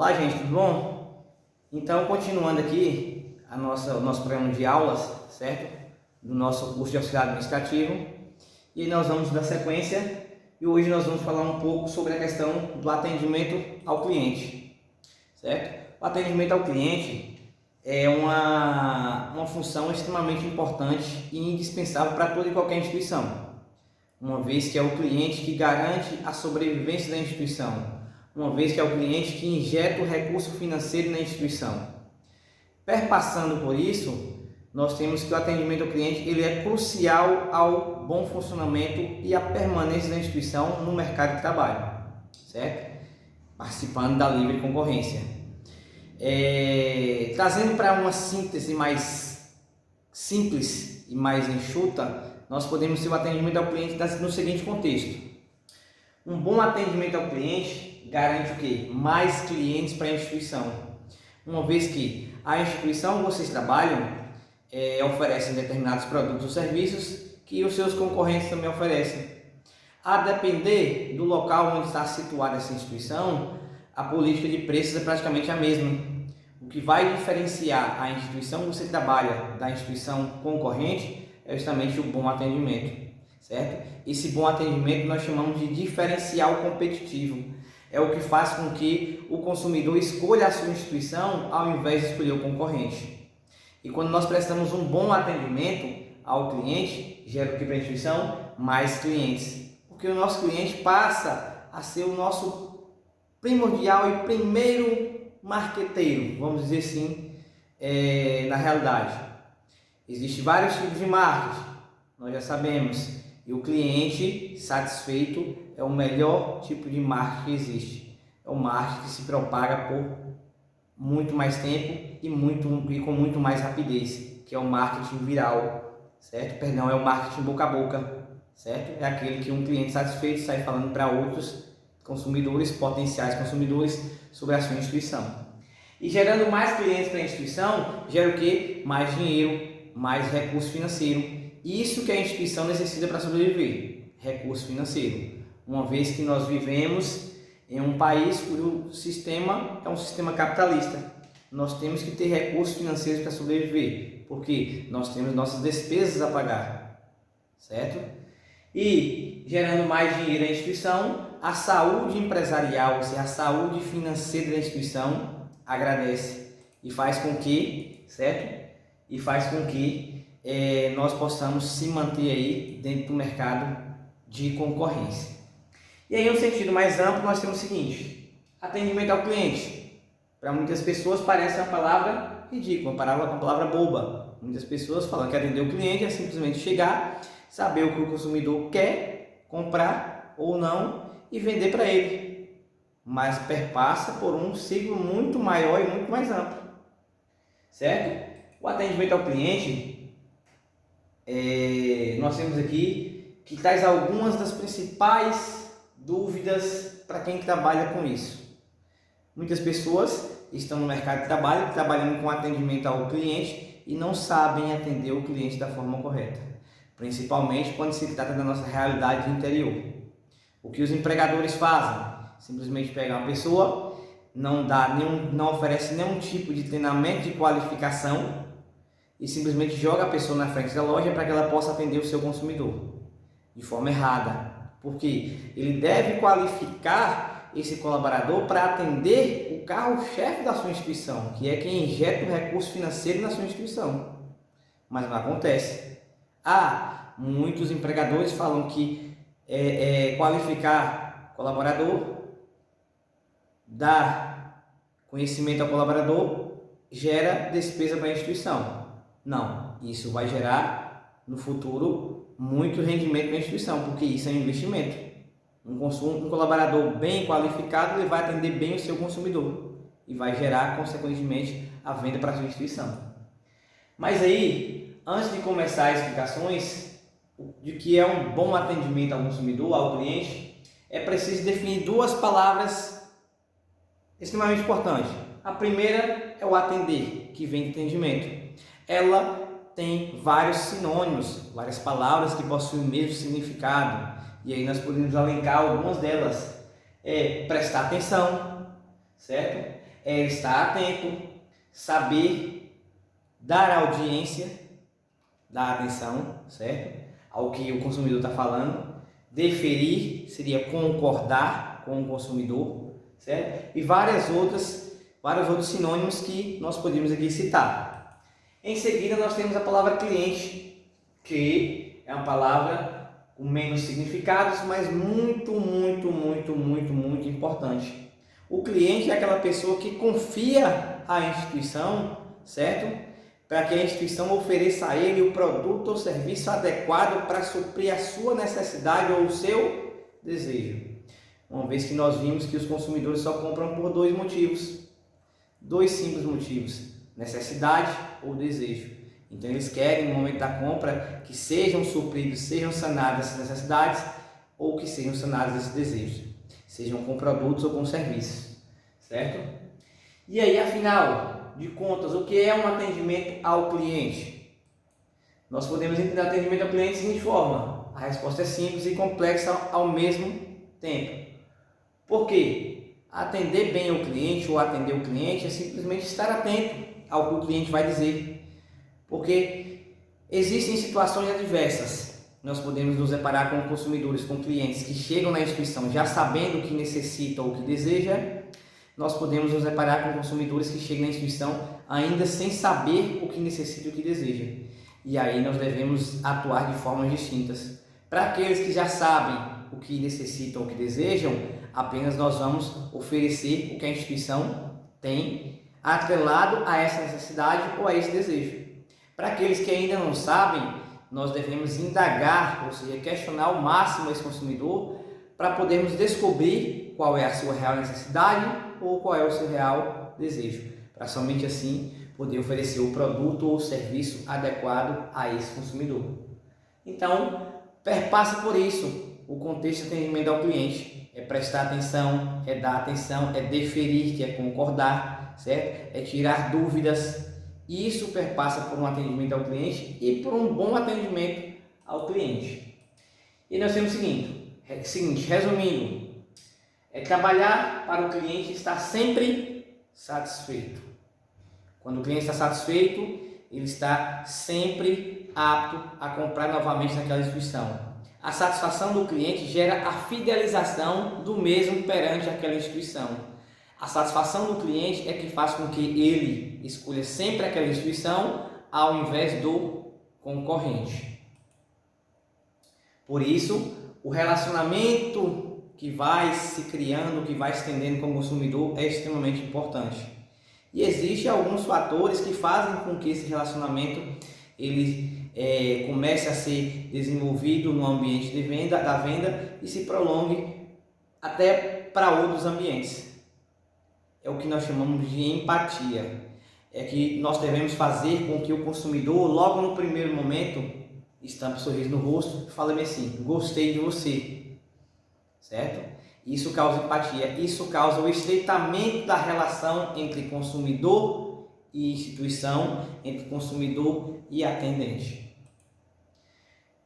Olá, gente, tudo bom? Então, continuando aqui o nosso programa de aulas, certo? Do nosso curso de auxiliar administrativo. E nós vamos dar sequência e hoje nós vamos falar um pouco sobre a questão do atendimento ao cliente, certo? O atendimento ao cliente é uma função extremamente importante e indispensável para toda e qualquer instituição, uma vez que é o cliente que garante a sobrevivência da instituição, uma vez que é o cliente que injeta o recurso financeiro na instituição. Perpassando por isso, nós temos que o atendimento ao cliente ele é crucial ao bom funcionamento e à permanência da instituição no mercado de trabalho, certo? Participando da livre concorrência. Trazendo para uma síntese mais simples e mais enxuta, nós podemos ter o atendimento ao cliente no seguinte contexto. Um bom atendimento ao cliente garante o quê? Mais clientes para a instituição. Uma vez que a instituição que vocês trabalham oferece determinados produtos ou serviços que os seus concorrentes também oferecem. A depender do local onde está situada essa instituição, a política de preços é praticamente a mesma. O que vai diferenciar a instituição que você trabalha da instituição concorrente é justamente o bom atendimento, certo? Esse bom atendimento nós chamamos de diferencial competitivo. É o que faz com que o consumidor escolha a sua instituição ao invés de escolher o concorrente. E quando nós prestamos um bom atendimento ao cliente, gera o que para a instituição? Mais clientes. Porque o nosso cliente passa a ser o nosso primordial e primeiro marqueteiro, vamos dizer assim, na realidade. Existem vários tipos de marketing, nós já sabemos. E o cliente satisfeito é o melhor tipo de marketing que existe. É o marketing que se propaga por muito mais tempo e com muito mais rapidez, que é o marketing viral, certo? Perdão, é o marketing boca a boca, certo? É aquele que um cliente satisfeito sai falando para outros consumidores, potenciais consumidores, sobre a sua instituição. E gerando mais clientes para a instituição, gera o quê? Mais dinheiro, mais recurso financeiro. Isso que a instituição necessita para sobreviver, recurso financeiro. Uma vez que nós vivemos em um país cujo sistema é um sistema capitalista, nós temos que ter recursos financeiros para sobreviver, porque nós temos nossas despesas a pagar, certo? E gerando mais dinheiro na instituição, a saúde empresarial, ou seja, a saúde financeira da instituição agradece e faz com que, certo? E faz com que nós possamos se manter aí dentro do mercado de concorrência. E aí, no sentido mais amplo, nós temos o seguinte: atendimento ao cliente. Para muitas pessoas parece uma palavra ridícula, uma palavra boba. Muitas pessoas falam que atender o cliente é simplesmente chegar, saber o que o consumidor quer, comprar ou não e vender para ele. Mas perpassa por um ciclo muito maior e muito mais amplo, certo? O atendimento ao cliente, nós temos aqui que traz algumas das principais dúvidas para quem trabalha com isso. Muitas pessoas estão no mercado de trabalho trabalhando com atendimento ao cliente e não sabem atender o cliente da forma correta, principalmente quando se trata da nossa realidade interior. O que os empregadores fazem? Simplesmente pegam uma pessoa, não oferece nenhum tipo de treinamento de qualificação e simplesmente joga a pessoa na frente da loja para que ela possa atender o seu consumidor de forma errada. Porque ele deve qualificar esse colaborador para atender o carro-chefe da sua instituição, que é quem injeta o recurso financeiro na sua instituição. Mas não acontece. Muitos empregadores falam que qualificar colaborador, dar conhecimento ao colaborador, gera despesa para a instituição. Não, isso vai gerar no futuro muito rendimento na instituição, porque isso é um investimento. Um colaborador bem qualificado ele vai atender bem o seu consumidor e vai gerar, consequentemente, a venda para a sua instituição. Mas aí, antes de começar as explicações de que é um bom atendimento ao consumidor, ao cliente, é preciso definir duas palavras extremamente importantes. A primeira é o atender, que vem de atendimento. Ela tem vários sinônimos, várias palavras que possuem o mesmo significado. E aí nós podemos elencar algumas delas. Prestar atenção, certo? é estar atento, saber dar audiência, dar atenção, certo? Ao que o consumidor está falando. Deferir seria concordar com o consumidor, certo? E vários outros sinônimos que nós podemos aqui citar. Em seguida, nós temos a palavra cliente, que é uma palavra com menos significados, mas muito importante. O cliente é aquela pessoa que confia à instituição, certo? Para que a instituição ofereça a ele o produto ou serviço adequado para suprir a sua necessidade ou o seu desejo. Uma vez que nós vimos que os consumidores só compram por dois motivos, dois simples motivos: necessidade ou desejo. Então eles querem no momento da compra que sejam supridos, sejam sanadas essas necessidades ou que sejam sanados esses desejos, sejam com produtos ou com serviços, certo? E aí, afinal de contas, o que é um atendimento ao cliente? Nós podemos entender atendimento ao cliente da seguinte forma: a resposta é simples e complexa ao mesmo tempo. Por quê? Atender bem o cliente ou atender o cliente é simplesmente estar atento ao que o cliente vai dizer. Porque existem situações adversas. Nós podemos nos deparar com consumidores, com clientes que chegam na instituição já sabendo o que necessita ou o que deseja. Nós podemos nos deparar com consumidores que chegam na instituição ainda sem saber o que necessita e o que deseja. E aí nós devemos atuar de formas distintas. Para aqueles que já sabem o que necessitam ou o que desejam, apenas nós vamos oferecer o que a instituição tem atrelado a essa necessidade ou a esse desejo. Para aqueles que ainda não sabem, nós devemos indagar, ou seja, questionar ao máximo esse consumidor para podermos descobrir qual é a sua real necessidade ou qual é o seu real desejo, para somente assim poder oferecer o produto ou o serviço adequado a esse consumidor. Então, perpassa por isso o contexto de atendimento ao cliente: é prestar atenção, é dar atenção, é deferir, que é concordar, certo? É tirar dúvidas. Isso perpassa por um atendimento ao cliente e por um bom atendimento ao cliente. E nós temos o seguinte, resumindo, é trabalhar para o cliente estar sempre satisfeito. Quando o cliente está satisfeito, ele está sempre apto a comprar novamente naquela instituição. A satisfação do cliente gera a fidelização do mesmo perante aquela instituição. A satisfação do cliente é que faz com que ele escolha sempre aquela instituição ao invés do concorrente. Por isso, o relacionamento que vai se criando, que vai se estendendo com o consumidor é extremamente importante. E existem alguns fatores que fazem com que esse relacionamento ele comece a ser desenvolvido no ambiente de da venda e se prolongue até para outros ambientes. É o que nós chamamos de empatia. É que nós devemos fazer com que o consumidor, logo no primeiro momento, estampe um sorriso no rosto e fale assim: gostei de você, certo? Isso causa empatia, isso causa o estreitamento da relação entre consumidor e instituição, entre consumidor e atendente.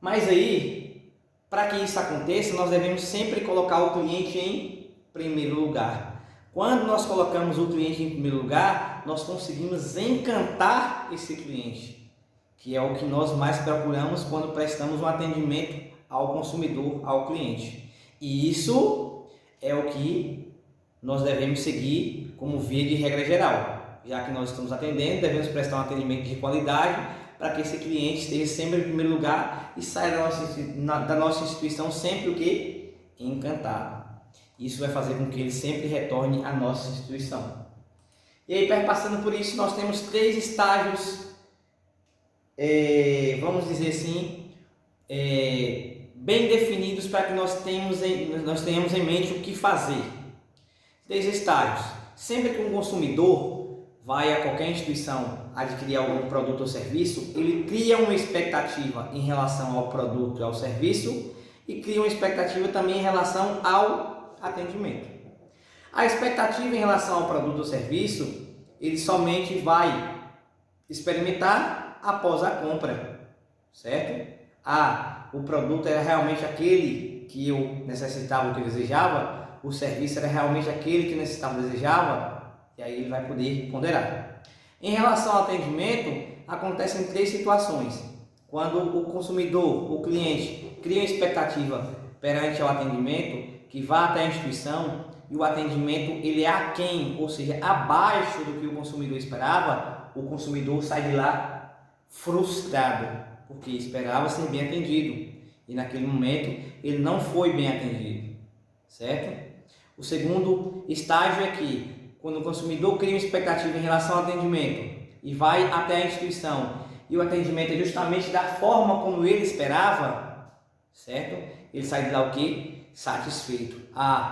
Mas aí, para que isso aconteça, nós devemos sempre colocar o cliente em primeiro lugar. Quando nós colocamos o cliente em primeiro lugar, nós conseguimos encantar esse cliente, que é o que nós mais procuramos quando prestamos um atendimento ao consumidor, ao cliente. E isso é o que nós devemos seguir como via de regra geral. Já que nós estamos atendendo, devemos prestar um atendimento de qualidade para que esse cliente esteja sempre em primeiro lugar e saia da nossa instituição sempre o que? Encantado. Isso vai fazer com que ele sempre retorne à nossa instituição. E aí, perpassando por isso, nós temos 3 estágios, vamos dizer assim, bem definidos para que nós tenhamos em mente o que fazer. 3 estágios. Sempre que um consumidor vai a qualquer instituição adquirir algum produto ou serviço, ele cria uma expectativa em relação ao produto e ao serviço e cria uma expectativa também em relação ao atendimento. A expectativa em relação ao produto ou serviço, ele somente vai experimentar após a compra, certo? O produto era realmente aquele que eu necessitava, o que eu desejava? O serviço era realmente aquele que eu necessitava, desejava? E aí ele vai poder ponderar. Em relação ao atendimento, acontecem 3 situações. Quando o consumidor, o cliente, cria uma expectativa perante ao atendimento, que vá até a instituição, e o atendimento ele é aquém, ou seja, abaixo do que o consumidor esperava, o consumidor sai de lá frustrado, porque esperava ser bem atendido, e naquele momento ele não foi bem atendido, certo? O segundo estágio é que, quando o consumidor cria uma expectativa em relação ao atendimento e vai até a instituição e o atendimento é justamente da forma como ele esperava, certo? Ele sai de lá o quê? Satisfeito.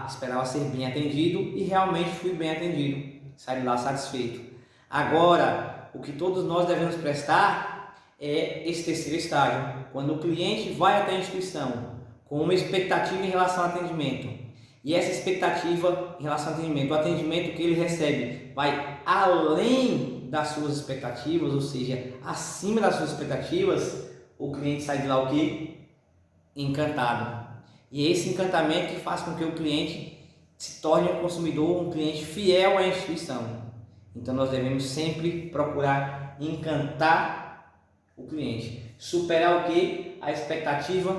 Esperava ser bem atendido e realmente fui bem atendido. Sai de lá satisfeito. Agora, o que todos nós devemos prestar é esse terceiro estágio. Quando o cliente vai até a instituição com uma expectativa em relação ao atendimento, e essa expectativa em relação ao atendimento, o atendimento que ele recebe vai além das suas expectativas, ou seja, acima das suas expectativas, o cliente sai de lá o quê? Encantado. E é esse encantamento que faz com que o cliente se torne um consumidor, um cliente fiel à instituição. Então nós devemos sempre procurar encantar o cliente, superar o quê? A expectativa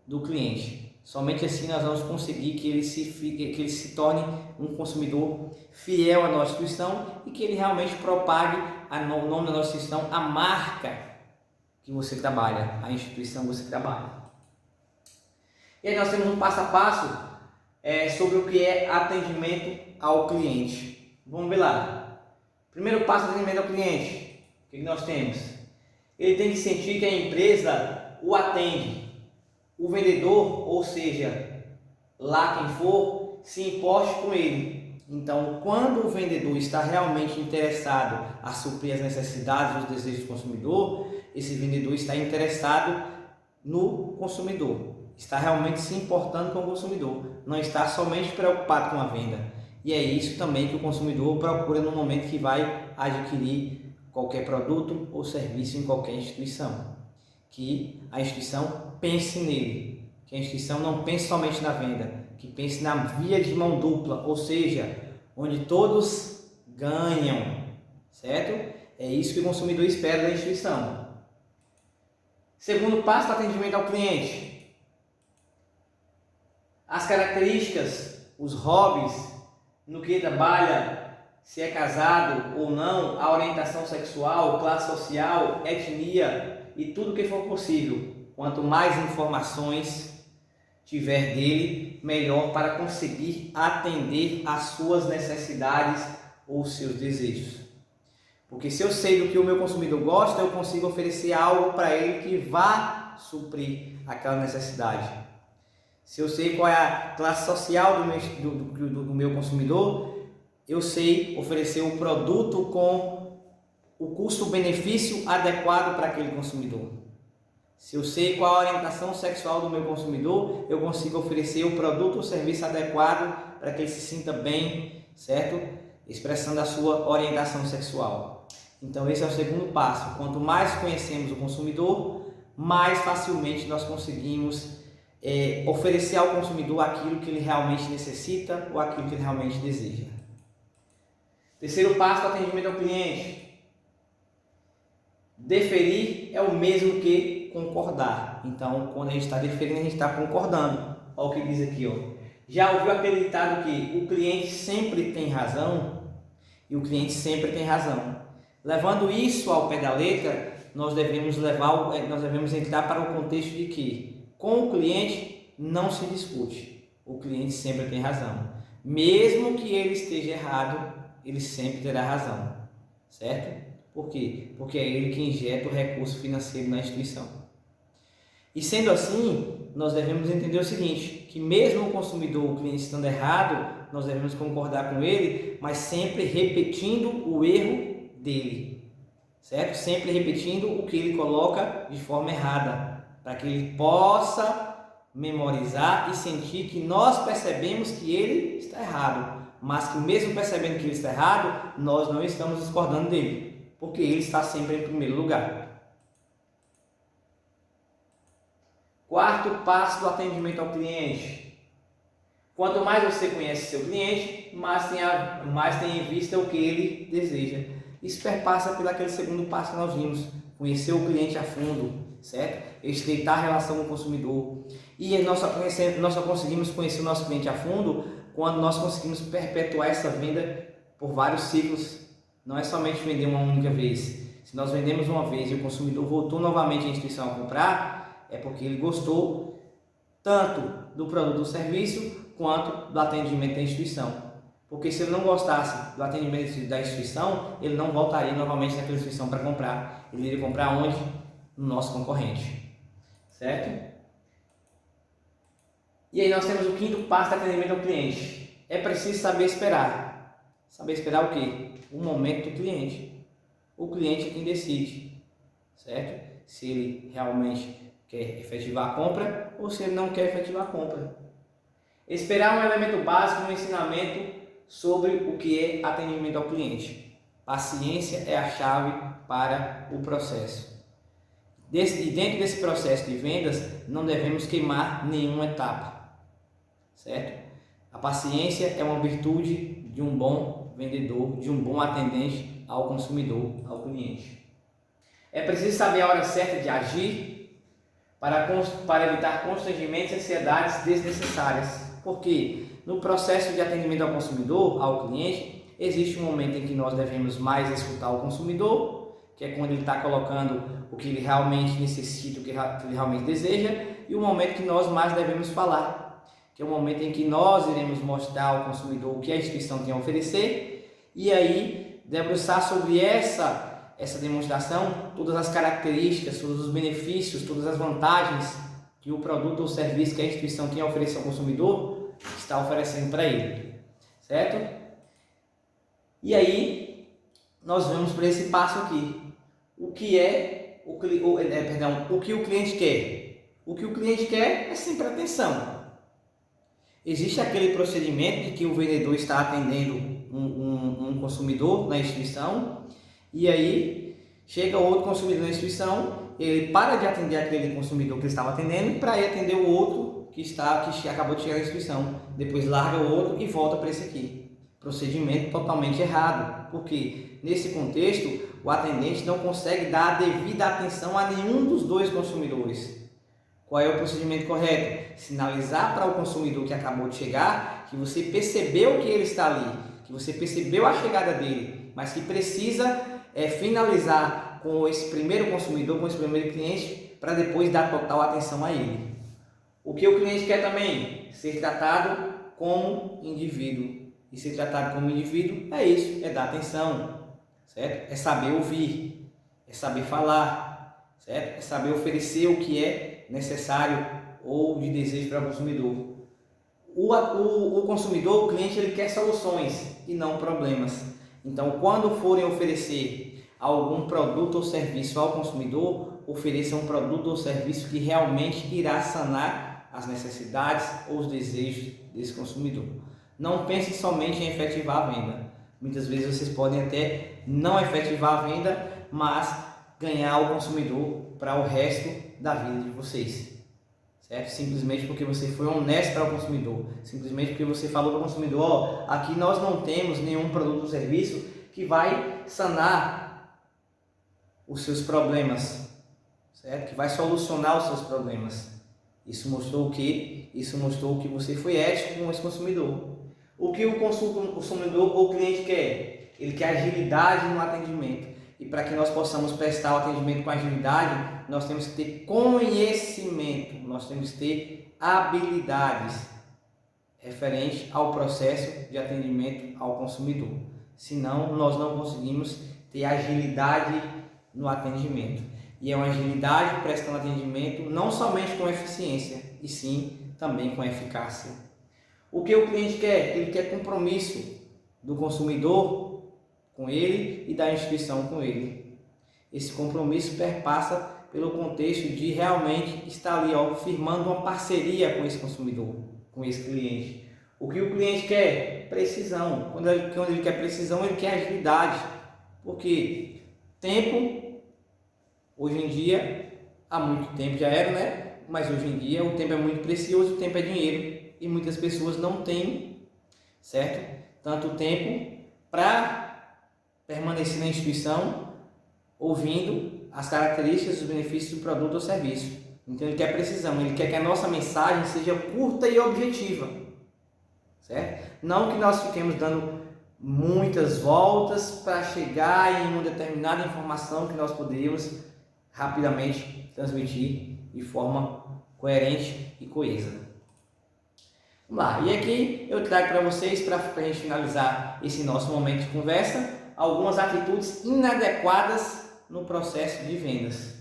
do cliente. Somente assim nós vamos conseguir que ele se torne um consumidor fiel à nossa instituição e que ele realmente propague o nome da nossa instituição, a marca que você trabalha, a instituição que você trabalha. E aí nós temos um passo a passo sobre o que é atendimento ao cliente. Vamos ver lá. Primeiro passo do atendimento ao cliente. O que nós temos? Ele tem que sentir que a empresa o atende. O vendedor, ou seja, lá quem for, se importe com ele. Então, quando o vendedor está realmente interessado a suprir as necessidades e os desejos do consumidor, esse vendedor está interessado no consumidor. Está realmente se importando com o consumidor, não está somente preocupado com a venda. E é isso também que o consumidor procura no momento que vai adquirir qualquer produto ou serviço em qualquer instituição. Que a instituição pense nele, que a instituição não pense somente na venda, que pense na via de mão dupla, ou seja, onde todos ganham, certo? É isso que o consumidor espera da instituição. Segundo passo do atendimento ao cliente. As características, os hobbies, no que trabalha, se é casado ou não, a orientação sexual, classe social, etnia e tudo que for possível. Quanto mais informações tiver dele, melhor para conseguir atender às suas necessidades ou seus desejos. Porque se eu sei do que o meu consumidor gosta, eu consigo oferecer algo para ele que vá suprir aquela necessidade. Se eu sei qual é a classe social do meu consumidor, eu sei oferecer um produto com o custo-benefício adequado para aquele consumidor. Se eu sei qual a orientação sexual do meu consumidor, eu consigo oferecer o produto ou serviço adequado para que ele se sinta bem, certo? Expressando a sua orientação sexual. Então esse é o segundo passo. Quanto mais conhecemos o consumidor, mais facilmente nós conseguimos oferecer ao consumidor aquilo que ele realmente necessita ou aquilo que ele realmente deseja. Terceiro passo do atendimento ao cliente. Deferir é o mesmo que concordar. Então, quando a gente está deferindo, a gente está concordando. Olha o que diz aqui, ó. Já ouviu aquele ditado que o cliente sempre tem razão? E o cliente sempre tem razão. Levando isso ao pé da letra, nós devemos entrar para o contexto de que com o cliente não se discute. O cliente sempre tem razão. Mesmo que ele esteja errado, ele sempre terá razão. Certo? Por quê? Porque é ele que injeta o recurso financeiro na instituição. E sendo assim, nós devemos entender o seguinte, que mesmo o consumidor, o cliente estando errado, nós devemos concordar com ele, mas sempre repetindo o erro dele, certo? Sempre repetindo o que ele coloca de forma errada, para que ele possa memorizar e sentir que nós percebemos que ele está errado, mas que mesmo percebendo que ele está errado, nós não estamos discordando dele. Porque ele está sempre em primeiro lugar. Quarto passo do atendimento ao cliente. Quanto mais você conhece seu cliente, mais tem em vista o que ele deseja. Isso perpassa pelo aquele segundo passo que nós vimos, conhecer o cliente a fundo, certo? Estreitar a relação com o consumidor. E nós só conseguimos conhecer o nosso cliente a fundo quando nós conseguimos perpetuar essa venda por vários ciclos. Não é somente vender uma única vez. Se nós vendemos uma vez e o consumidor voltou novamente à instituição a comprar, é porque ele gostou tanto do produto ou serviço quanto do atendimento da instituição. Porque se ele não gostasse do atendimento da instituição, ele não voltaria novamente naquela instituição para comprar. Ele iria comprar onde? No nosso concorrente. Certo? E aí nós temos o quinto passo do atendimento ao cliente. É preciso saber esperar. Saber esperar o quê? O momento do cliente. O cliente é quem decide. Certo? Se ele realmente quer efetivar a compra ou se ele não quer efetivar a compra. Esperar é um elemento básico no ensinamento sobre o que é atendimento ao cliente. Paciência é a chave para o processo. E dentro desse processo de vendas, não devemos queimar nenhuma etapa. Certo? A paciência é uma virtude de um bom vendedor, de um bom atendente ao consumidor, ao cliente. É preciso saber a hora certa de agir para evitar constrangimentos e ansiedades desnecessárias. Porque no processo de atendimento ao consumidor, ao cliente, existe um momento em que nós devemos mais escutar o consumidor, que é quando ele está colocando o que ele realmente necessita, o que ele realmente deseja, e o momento que nós mais devemos falar, que é o momento em que nós iremos mostrar ao consumidor o que a instituição tem a oferecer, e aí debruçar sobre essa demonstração, todas as características, todos os benefícios, todas as vantagens que o produto ou serviço que a instituição tem a oferecer ao consumidor está oferecendo para ele, certo? E aí nós vamos para esse passo aqui. O que o que o cliente quer? O que o cliente quer é sempre atenção. Existe aquele procedimento de que o vendedor está atendendo um consumidor na instituição e aí chega outro consumidor na instituição, ele para de atender aquele consumidor que ele estava atendendo para ir atender o outro que acabou de chegar na instituição, depois larga o outro e volta para esse aqui. Procedimento totalmente errado, porque nesse contexto o atendente não consegue dar a devida atenção a nenhum dos dois consumidores. Qual é o procedimento correto? Sinalizar para o consumidor que acabou de chegar que você percebeu que ele está ali, que você percebeu a chegada dele, mas que precisa finalizar com esse primeiro consumidor, com esse primeiro cliente, para depois dar total atenção a ele. O que o cliente quer também? Ser tratado como indivíduo. E ser tratado como indivíduo é isso, é dar atenção, certo? É saber ouvir, é saber falar, certo? É saber oferecer o que é necessário ou de desejo para o consumidor. O consumidor, o cliente, ele quer soluções e não problemas. Então, quando forem oferecer algum produto ou serviço ao consumidor, ofereça um produto ou serviço que realmente irá sanar as necessidades ou os desejos desse consumidor. Não pense somente em efetivar a venda. Muitas vezes vocês podem até não efetivar a venda, mas ganhar o consumidor para o resto da vida de vocês. Certo? Simplesmente porque você foi honesto para o consumidor. Simplesmente porque você falou para o consumidor, aqui nós não temos nenhum produto ou serviço que vai sanar os seus problemas, certo? Que vai solucionar os seus problemas. Isso mostrou o quê? Isso mostrou que você foi ético com esse consumidor. O que o consumidor ou o cliente quer? Ele quer agilidade no atendimento. E para que nós possamos prestar o atendimento com agilidade, nós temos que ter conhecimento, nós temos que ter habilidades referente ao processo de atendimento ao consumidor. Senão, nós não conseguimos ter agilidade no atendimento. E é uma agilidade prestando atendimento não somente com eficiência, e sim também com eficácia. O que o cliente quer? Ele quer compromisso do consumidor com ele e da instituição com ele. Esse compromisso perpassa pelo contexto de realmente estar ali, firmando uma parceria com esse consumidor, com esse cliente. O que o cliente quer? Precisão. Quando ele quer precisão, ele quer agilidade. Porque tempo, hoje em dia, há muito tempo já era, né? Mas hoje em dia o tempo é muito precioso, o tempo é dinheiro. e muitas pessoas não têm, certo? Tanto tempo para permanecer na instituição ouvindo as características e os benefícios do produto ou serviço. Então ele quer precisão, ele quer que a nossa mensagem seja curta e objetiva, certo? Não que nós fiquemos dando muitas voltas para chegar em uma determinada informação que nós podemos rapidamente transmitir de forma coerente e coesa. Vamos lá, e aqui eu trago para vocês, para a gente finalizar esse nosso momento de conversa, algumas atitudes inadequadas no processo de vendas,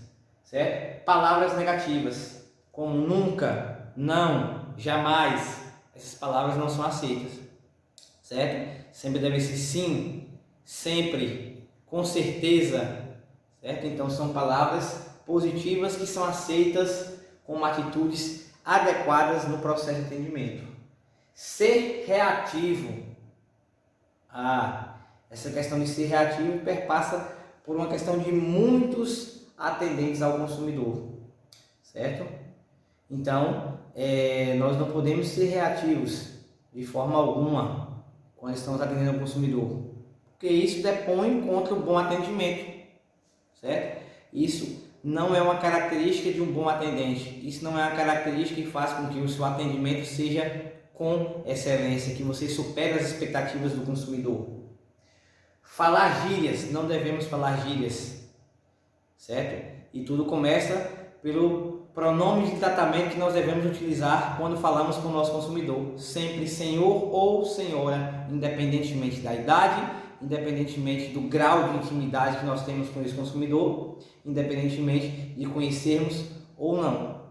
certo? Palavras negativas, como nunca, não, jamais, essas palavras não são aceitas, certo? Sempre deve ser sim, sempre, com certeza, certo? Então são palavras positivas que são aceitas como atitudes adequadas no processo de atendimento. Ser reativo. Essa questão de ser reativo perpassa por uma questão de muitos atendentes ao consumidor, certo? Então, nós não podemos ser reativos de forma alguma quando estamos atendendo ao consumidor, porque isso depõe contra o bom atendimento, certo? Isso não é uma característica de um bom atendente, isso não é uma característica que faz com que o seu atendimento seja com excelência, que você supere as expectativas do consumidor. Falar gírias, não devemos falar gírias, certo? E tudo começa pelo pronome de tratamento que nós devemos utilizar quando falamos com o nosso consumidor. Sempre senhor ou senhora, independentemente da idade, independentemente do grau de intimidade que nós temos com esse consumidor, independentemente de conhecermos ou não.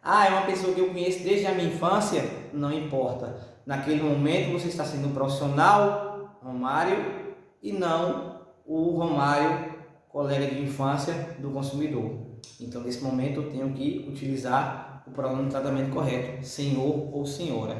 É uma pessoa que eu conheço desde a minha infância, não importa. Naquele momento você está sendo um profissional, Romário, e não o Romário, colega de infância do consumidor. Então, nesse momento, eu tenho que utilizar o pronome de tratamento correto, senhor ou senhora.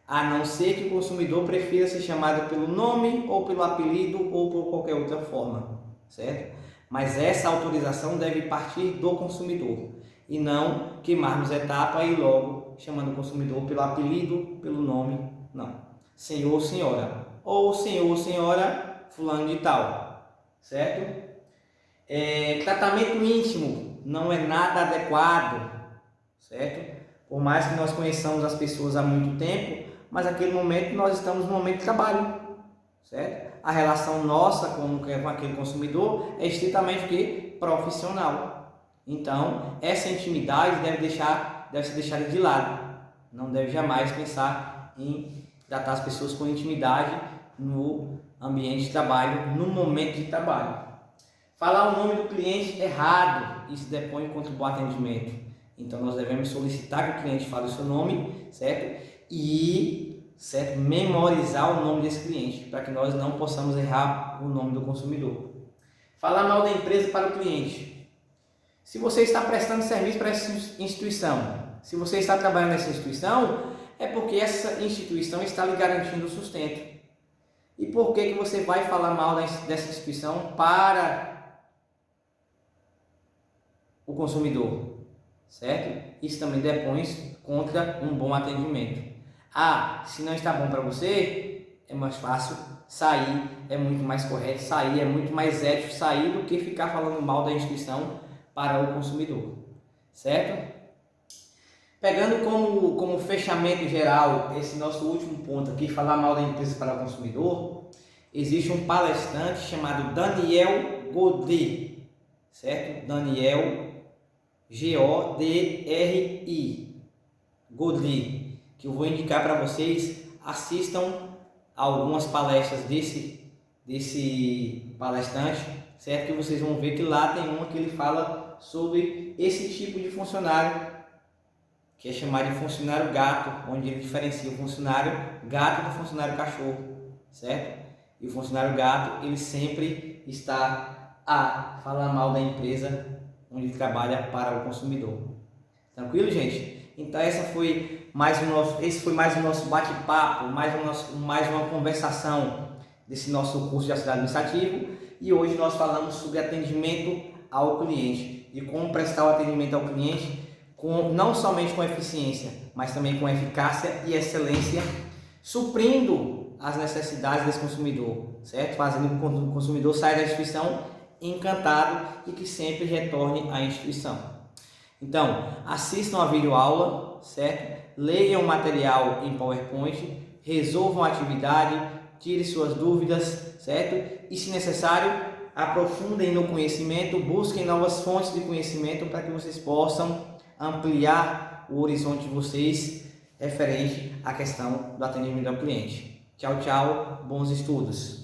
A não ser que o consumidor prefira ser chamado pelo nome, ou pelo apelido, ou por qualquer outra forma, certo? Mas essa autorização deve partir do consumidor, e não queimarmos a etapa e logo chamando o consumidor pelo apelido, pelo nome, não. Senhor ou senhora, ou senhor ou senhora fulano de tal, certo? Tratamento íntimo não é nada adequado, certo? Por mais que nós conheçamos as pessoas há muito tempo, mas naquele momento nós estamos no momento de trabalho, certo? A relação nossa com aquele consumidor é estritamente o quê? Profissional. Então, essa intimidade deve ser deixada de lado. Não deve jamais pensar em tratar as pessoas com intimidade no ambiente de trabalho, no momento de trabalho. Falar o nome do cliente errado, isso depõe contra o bom atendimento. Então, nós devemos solicitar que o cliente fale o seu nome, certo? Certo? Memorizar o nome desse cliente, para que nós não possamos errar o nome do consumidor. Falar mal da empresa para o cliente. Se você está prestando serviço para essa instituição, se você está trabalhando nessa instituição, é porque essa instituição está lhe garantindo o sustento. E por que você vai falar mal dessa instituição para o consumidor? Certo? Isso também depõe contra um bom atendimento. Se não está bom para você, é mais fácil sair, é muito mais correto sair, é muito mais ético sair do que ficar falando mal da instituição para o consumidor, certo? Pegando como fechamento geral esse nosso último ponto aqui, falar mal da empresa para o consumidor, existe um palestrante chamado Daniel Godry, certo? Daniel Godri, Godry, que eu vou indicar para vocês. Assistam algumas palestras desse palestrante, certo? Que vocês vão ver que lá tem uma que ele fala sobre esse tipo de funcionário, que é chamado de funcionário gato, onde ele diferencia o funcionário gato do funcionário cachorro, certo? E o funcionário gato, ele sempre está a falar mal da empresa onde ele trabalha para o consumidor. Tranquilo, gente? Então esse foi mais o nosso bate-papo, mais uma conversação desse nosso curso de auxiliar administrativo. E hoje nós falamos sobre atendimento ao cliente, e como prestar o atendimento ao cliente não somente com eficiência, mas também com eficácia e excelência, suprindo as necessidades desse consumidor, certo? Fazendo com que o consumidor saia da instituição encantado e que sempre retorne à instituição. Então, assistam a videoaula, certo? Leiam o material em PowerPoint, resolvam a atividade, tirem suas dúvidas, certo? E, se necessário, aprofundem no conhecimento, busquem novas fontes de conhecimento para que vocês possam ampliar o horizonte de vocês referente à questão do atendimento ao cliente. Tchau, tchau, bons estudos!